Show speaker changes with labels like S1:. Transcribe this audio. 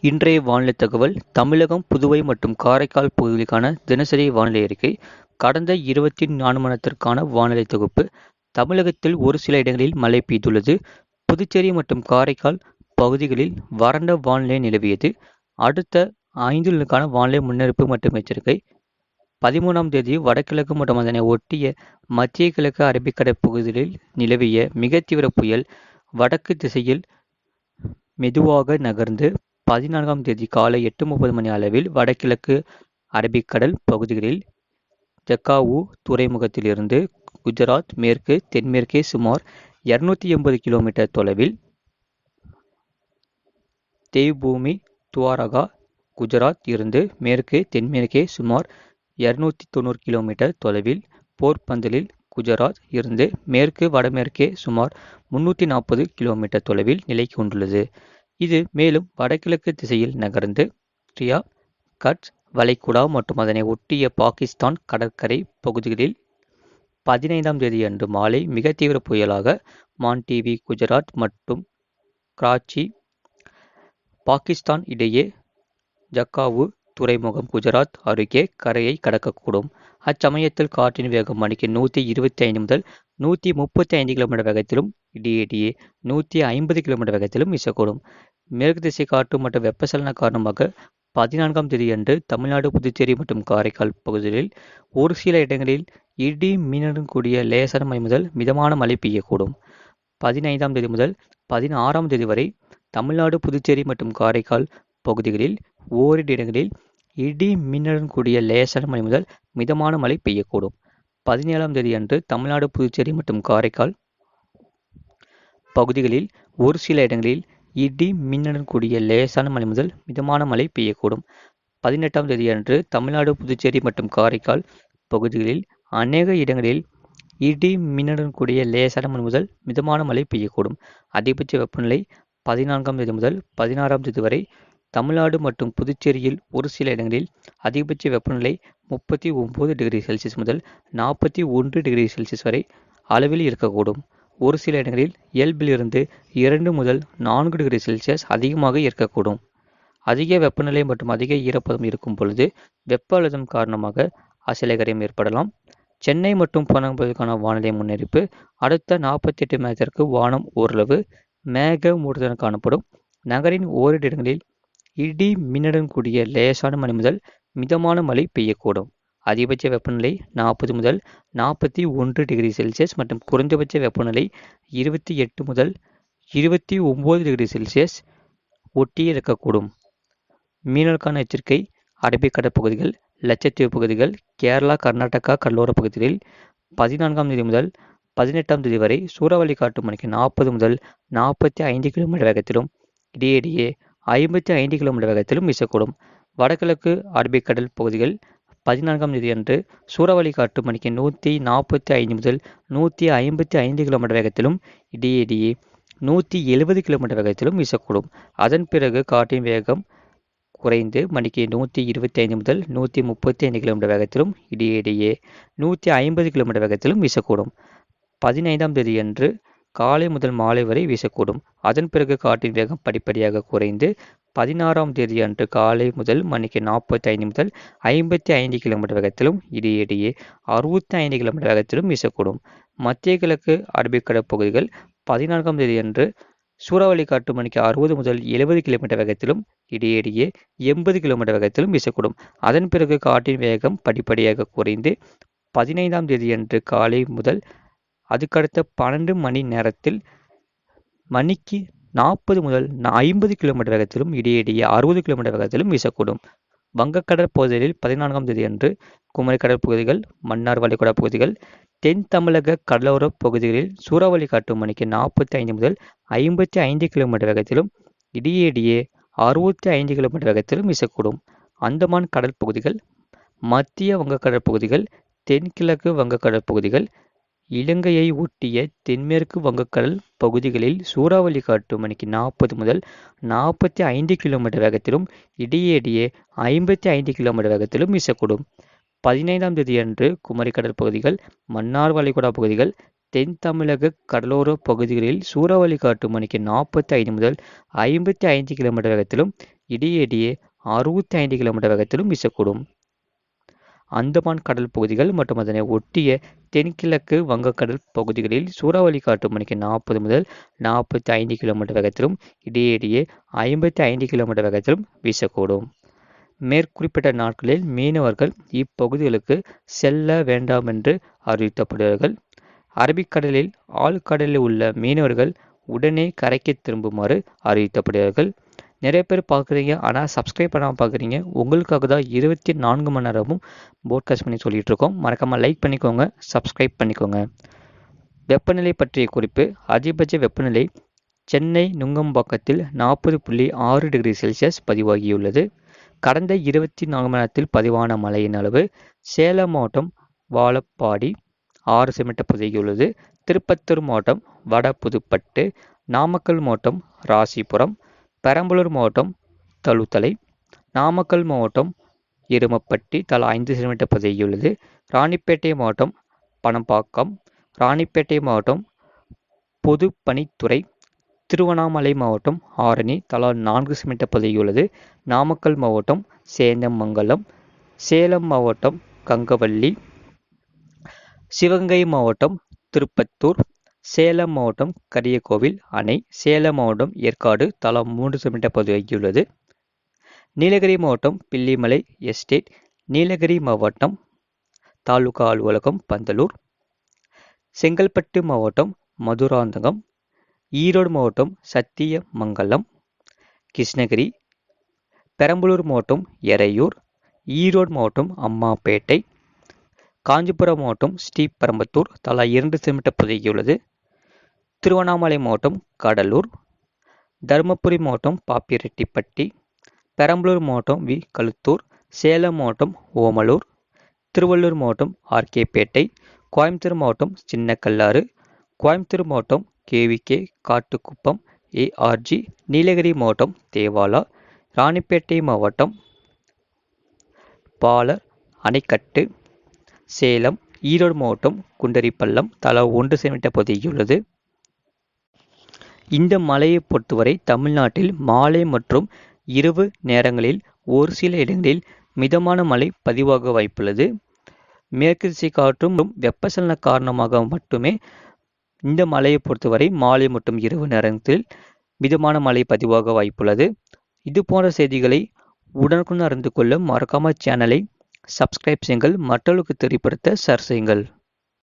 S1: இன்றைய வானிலை தகவல் தமிழகம், புதுவை மற்றும் காரைக்கால் பகுதிகளுக்கான தினசரி வானிலை அறிக்கை. கடந்த 24 மணி நேரத்திற்கான வானிலை தொகுப்பு. தமிழகத்தில் ஒரு சில இடங்களில் மழை பெய்துள்ளது. புதுச்சேரி மற்றும் காரைக்கால் பகுதிகளில் வறண்ட வானிலை நிலவியது. அடுத்த 5 நாட்களுக்கான வானிலை முன்னறிவிப்பு மற்றும் எச்சரிக்கை. 13ஆம் தேதி வடகிழக்கு மற்றும் அதனை ஒட்டிய மத்திய கிழக்கு அரபிக்கடல் பகுதிகளில் நிலவிய மிக தீவிர புயல் வடக்கு திசையில் மெதுவாக நகர்ந்து 14ஆம் தேதி காலை 8:30 மணி அளவில் வடகிழக்கு அரபிக்கடல் பகுதிகளில் ஜக்காவு துறைமுகத்திலிருந்து குஜராத் மேற்கு தென்மேற்கே சுமார் 280 கிலோமீட்டர் தொலைவில், தேவ்பூமி துவாரகா குஜராத் இருந்து மேற்கு தென்மேற்கே சுமார் 290 கிலோமீட்டர் தொலைவில், போர்பந்தரில் குஜராத் இருந்து மேற்கு வடமேற்கே சுமார் 340 கிலோமீட்டர் தொலைவில் நிலை கொண்டுள்ளது. இது மேலும் வடகிழக்கு திசையில் நகர்ந்து ரியா, கட்ச் வளைகுடா மற்றும் அதனை ஒட்டிய பாகிஸ்தான் கடற்கரை பகுதிகளில் 15ஆம் தேதி அன்று மாலை மிக தீவிர புயலாக மான்டிவி குஜராத் மற்றும் கராச்சி பாகிஸ்தான் இடையே ஜக்காவு துறைமுகம் குஜராத் அருகே கரையை கடக்கக்கூடும். அச்சமயத்தில் காற்றின் வேகம் மணிக்கு 125 முதல் 135 கிலோமீட்டர் வேகத்திலும் இடையிடையே 150 கிலோமீட்டர் வேகத்திலும் வீசக்கூடும். மேற்கு திசை காற்று மற்றும் வெப்பசலன காரணமாக 14ஆம் தேதி அன்று தமிழ்நாடு, புதுச்சேரி மற்றும் காரைக்கால் பகுதிகளில் ஒரு சில இடங்களில் இடி மின்னலுடன் கூடிய லேசான மழை முதல் மிதமான மழை பெய்யக்கூடும். 15ஆம் தேதி முதல் 16ஆம் தேதி வரை தமிழ்நாடு, புதுச்சேரி மற்றும் காரைக்கால் பகுதிகளில் ஓரிரு இடங்களில் இடி மின்னலுடன் கூடிய லேசான மழை முதல் மிதமான மழை பெய்யக்கூடும். 17ஆம் தேதி அன்று தமிழ்நாடு, புதுச்சேரி மற்றும் காரைக்கால் பகுதிகளில் ஒரு சில இடங்களில் இடி மின்னலுடன் கூடிய லேசான மழை முதல் மிதமான மழை பெய்யக்கூடும். 18ஆம் தேதி அன்று தமிழ்நாடு, புதுச்சேரி மற்றும் காரைக்கால் பகுதிகளில் அநேக இடங்களில் இடி மின்னலுடன் கூடிய லேசான மழை முதல் மிதமான மழை பெய்யக்கூடும். அதிகபட்ச வெப்பநிலை 14ஆம் தேதி முதல் 16ஆம் தேதி வரை தமிழ்நாடு மற்றும் புதுச்சேரியில் ஒரு சில இடங்களில் அதிகபட்ச வெப்பநிலை 39 டிகிரி செல்சியஸ் முதல் 41 டிகிரி செல்சியஸ் வரை அளவில் இருக்கக்கூடும். ஒரு சில இடங்களில் இயல்பிலிருந்து 2 முதல் 4 டிகிரி செல்சியஸ் அதிகமாக இருக்கக்கூடும். அதிக வெப்பநிலை மற்றும் அதிக ஈரப்பதம் இருக்கும் பொழுது வெப்ப அழுத்தம் காரணமாக அசைகரையும் ஏற்படலாம். சென்னை மற்றும் புறநகருக்கான வானிலை முன்னறிவிப்பு. அடுத்த 48 மணி நேரத்திற்கு வானம் ஓரளவு மேக மூட்டத்துடன் காணப்படும். நகரின் ஓரிரு இடங்களில் இடி மின்னலுடன் கூடிய லேசான மழை முதல் மிதமான மழை பெய்யக்கூடும். அதிகபட்ச வெப்பநிலை 40 முதல் 41 டிகிரி செல்சியஸ் மற்றும் குறைந்தபட்ச வெப்பநிலை 28 முதல் 29 டிகிரி செல்சியஸ் ஒட்டி இருக்கக்கூடும். மீனவர்களுக்கான எச்சரிக்கை. அரபிக்கடல் பகுதிகள், லட்சத்தீவு பகுதிகள், கேரளா, கர்நாடகா கடலோர பகுதிகளில் 14ஆம் தேதி முதல் 18ஆம் தேதி வரை சூறாவளி காற்று மணிக்கு 40 முதல் 45 கிலோமீட்டர் வேகத்திலும் இடையிடையே 55 கிலோமீட்டர் வேகத்திலும் வீசக்கூடும். வடகிழக்கு அரபிக்கடல் பகுதிகள் 14ஆம் தேதி அன்று சூறாவளி காற்று மணிக்கு 145 முதல் 155 கிலோமீட்டர் வேகத்திலும் இடையிடையே 170 கிலோமீட்டர் வேகத்திலும் வீசக்கூடும். அதன் பிறகு காற்றின் வேகம் குறைந்து மணிக்கு 125 முதல் 135 கிலோமீட்டர் வேகத்திலும் இடையிடையே 150 கிலோமீட்டர் வேகத்திலும் வீசக்கூடும். 15ஆம் தேதி அன்று காலை முதல் மாலை வரை வீசக்கூடும். அதன் பிறகு காற்றின் வேகம் படிப்படியாக குறைந்து 16ஆம் தேதி அன்று காலை முதல் மணிக்கு 45 முதல் 55 கிலோமீட்டர் வேகத்திலும் இடையிடையே 65 கிலோமீட்டர் வேகத்திலும் வீசக்கூடும். மத்திய கிழக்கு அரபிக்கடல் பகுதிகள் 14ஆம் தேதி அன்று சூறாவளி காற்று மணிக்கு 60 முதல் 70 கிலோமீட்டர் வேகத்திலும் இடையிடையே 80 கிலோமீட்டர் வேகத்திலும் வீசக்கூடும். அதன் பிறகு காற்றின் வேகம் படிப்படியாக குறைந்து 15ஆம் தேதி அன்று காலை முதல் அதுக்கடுத்த 12 மணி நேரத்தில் மணிக்கு 40 முதல் 50 கிலோமீட்டர் வேகத்திலும் இடையிடையே 60 கிலோமீட்டர் வேகத்திலும் வீசக்கூடும். வங்கக்கடல் பகுதிகளில் 14ஆம் தேதி அன்று குமரிக்கடல் பகுதிகள், மன்னார் வளைகுடா பகுதிகள், தென் தமிழக கடலோர பகுதிகளில் சூறாவளி காற்று மணிக்கு 45 முதல் 55 கிலோமீட்டர் வேகத்திலும் இடையிடையே 65 கிலோமீட்டர் வேகத்திலும் வீசக்கூடும். அந்தமான் கடல் பகுதிகள், மத்திய வங்கக்கடல் பகுதிகள், தென்கிழக்கு வங்கக்கடல் பகுதிகள், இலங்கையை ஒட்டிய தென்மேற்கு வங்கக்கடல் பகுதிகளில் சூறாவளி காற்று மணிக்கு 40 முதல் 45 கிலோமீட்டர் வேகத்திலும் இடையிடையே 55 கிலோமீட்டர் வேகத்திலும் வீசக்கூடும். 15ஆம் தேதி அன்று குமரிக்கடல் பகுதிகள், மன்னார் வளைகுடா பகுதிகள், தென் தமிழக கடலோர பகுதிகளில் சூறாவளி காற்று மணிக்கு 45 முதல் 55 கிலோமீட்டர் வேகத்திலும் இடையிடையே 65 கிலோமீட்டர் வேகத்திலும் வீசக்கூடும். அந்தமான் கடல் பகுதிகள் மற்றும் அதனை ஒட்டிய தென்கிழக்கு வங்கக்கடல் பகுதிகளில் சூறாவளி காற்று மணிக்கு 40 முதல் 45 கிலோமீட்டர் வேகத்திலும் இடையிடையே 55 கிலோமீட்டர் வேகத்திலும் வீசக்கூடும். மேற்குறிப்பிட்ட நாட்களில் மீனவர்கள் இப்பகுதிகளுக்கு செல்ல வேண்டாம் என்று அறிவிக்கப்படுவார்கள். அரபிக்கடலில் ஆழ்கடலில் உள்ள மீனவர்கள் உடனே கரைக்கு திரும்புமாறு அறிவிக்கப்படுவார்கள். நிறைய பேர் பார்க்குறீங்க, ஆனால் சப்ஸ்கிரைப் பண்ணாமல் பார்க்குறீங்க. உங்களுக்காக தான் 24 மணி நேரமும் போட்காஸ்ட் பண்ணி சொல்லிட்டு இருக்கோம். மறக்காமல் லைக் பண்ணிக்கோங்க, சப்ஸ்கிரைப் பண்ணிக்கோங்க. வெப்பநிலை பற்றிய குறிப்பு. அதிகபட்ச வெப்பநிலை சென்னை நுங்கம்பாக்கத்தில் 40.6 டிகிரி செல்சியஸ் பதிவாகியுள்ளது. கடந்த 24 மணி நேரத்தில் பதிவான மழையின் அளவு சேலம் மாவட்டம் வாழப்பாடி 6 சென்டிமீட்டர் பதிவாகியுள்ளது. திருப்பத்தூர் மாவட்டம் வடபுதுப்பட்டு, நாமக்கல் மாவட்டம் ராசிபுரம், பெரம்பலூர் மாவட்டம் தழுத்தலை, நாமக்கல் மாவட்டம் எருமப்பட்டி தலா 5 சென்டிமீட்டர் பதிவாகியுள்ளது. ராணிப்பேட்டை மாவட்டம் பணப்பாக்கம், ராணிப்பேட்டை மாவட்டம் பொதுப்பணித்துறை, திருவண்ணாமலை மாவட்டம் ஆரணி தலா 4 சென்டிமீட்டர் பதிவாகியுள்ளது. நாமக்கல் மாவட்டம் சேந்தமங்கலம், சேலம் மாவட்டம் கங்கவள்ளி, சிவகங்கை மாவட்டம் திருப்பத்தூர், சேலம் மாவட்டம் கரியகோவில் அணை, சேலம் மாவட்டம் ஏற்காடு தலா 3 சென்டிமீட்டர் பதிவாகியுள்ளது. நீலகிரி மாவட்டம் பில்லிமலை எஸ்டேட், நீலகிரி மாவட்டம் தாலுகா அலுவலகம் பந்தலூர், செங்கல்பட்டு மாவட்டம் மதுராந்தகம், ஈரோடு மாவட்டம் சத்தியமங்கலம், கிருஷ்ணகிரி, பெரம்பலூர் மாவட்டம் எறையூர், ஈரோடு மாவட்டம் அம்மாப்பேட்டை, காஞ்சிபுரம் மாவட்டம் ஸ்ரீபெரும்புதூர் தலா 2 சென்டிமீட்டர் பதிவாகியுள்ளது. திருவண்ணாமலை மாவட்டம் கடலூர், தருமபுரி மாவட்டம் பாப்பிரெட்டிப்பட்டி, பெரம்பலூர் மாவட்டம் வி கழுத்தூர், சேலம் மாவட்டம் ஓமலூர், திருவள்ளூர் மாவட்டம் ஆர்கேபேட்டை, கோயம்புத்தூர் மாவட்டம் சின்னக்கல்லாறு, கோயம்புத்தூர் மாவட்டம் கேவிகே காட்டுக்குப்பம் ஏஆர்ஜி, நீலகிரி மாவட்டம் தேவாலா, ராணிப்பேட்டை மாவட்டம் பாலர் அணைக்கட்டு, சேலம், ஈரோடு மாவட்டம் குண்டரிப்பள்ளம் தலா 1 சென்டிமீட்டர் பதிவாகியுள்ளது. இந்த மழையை பொறுத்தவரை தமிழ்நாட்டில் மாலை மற்றும் இரவு நேரங்களில் ஒரு சில இடங்களில் மிதமான மழை பதிவாக வாய்ப்புள்ளது. மேற்கு திசை காற்றும் வெப்பசலன காரணமாக மட்டுமே இந்த மழையை பொறுத்தவரை மாலை மற்றும் இரவு நேரத்தில் மிதமான மழை பதிவாக வாய்ப்புள்ளது. இது போன்ற செய்திகளை உடனுக்குடன் அறிந்து கொள்ள மறக்காம சேனலை சப்ஸ்கிரைப் செய்யுங்கள், மற்றவர்களுக்கு தெரியப்படுத்த ஷேர் செய்யுங்கள்.